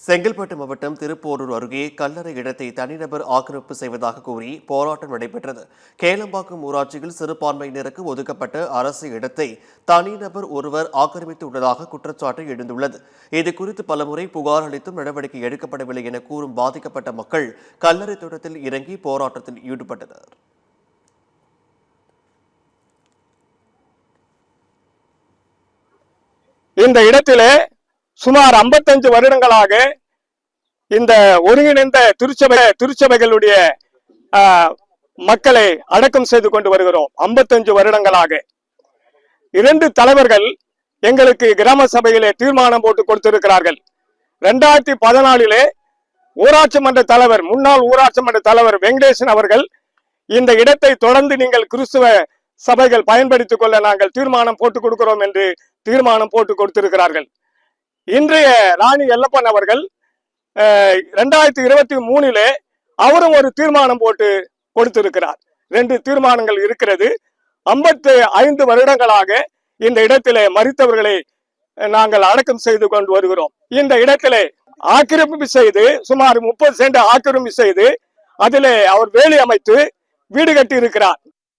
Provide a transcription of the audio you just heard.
செங்கல்பட்டு மாவட்டம் திருப்போரூர் அருகே கல்லறை இடத்தை தனிநபர் ஆக்கிரமிப்பு செய்வதாக கூறி போராட்டம் நடைபெற்றது. கேளம்பாக்கம் ஊராட்சியில் சிறுபான்மையினருக்கு ஒதுக்கப்பட்ட அரசு இடத்தை தனிநபர் ஒருவர் ஆக்கிரமித்துள்ளதாக குற்றச்சாட்டு எழுந்துள்ளது. இதுகுறித்து பலமுறை புகார் அளித்தும் நடவடிக்கை எடுக்கப்படவில்லை என கூறும் பாதிக்கப்பட்ட மக்கள் கல்லறை தோட்டத்தில் இறங்கி போராட்டத்தில் ஈடுபட்டனர். இந்த இடத்திலே சுமார் 55 வருடங்களாக இந்த ஒருங்கிணைந்த திருச்சபைகளுடைய மக்களை அடக்கம் செய்து கொண்டு வருகிறோம். 55 வருடங்களாக 2 தலைவர்கள் எங்களுக்கு கிராம சபையிலே தீர்மானம் போட்டு கொடுத்திருக்கிறார்கள். 2014 ஊராட்சி மன்ற தலைவர், முன்னாள் ஊராட்சி மன்ற தலைவர் வெங்கடேசன் அவர்கள் இந்த இடத்தை தொடர்ந்து நீங்கள் கிறிஸ்துவ சபைகள் பயன்படுத்திக் கொள்ள நாங்கள் தீர்மானம் போட்டு கொடுக்கிறோம் என்று தீர்மானம் போட்டு கொடுத்திருக்கிறார்கள். இன்றைய ராணி எல்லப்பன் அவர்கள் 2023 அவரும் ஒரு தீர்மானம் போட்டு கொடுத்திருக்கிறார். 2 தீர்மானங்கள் இருக்கிறது. 55 வருடங்களாக இந்த இடத்திலே மரித்தவர்களை நாங்கள் அடக்கம் செய்து கொண்டு வருகிறோம். இந்த இடத்திலே ஆக்கிரமிப்பு செய்து சுமார் 30 சென்ட் ஆக்கிரமிப்பு செய்து அதிலே அவர் வேலி அமைத்து வீடு கட்டி இருக்கிறார்.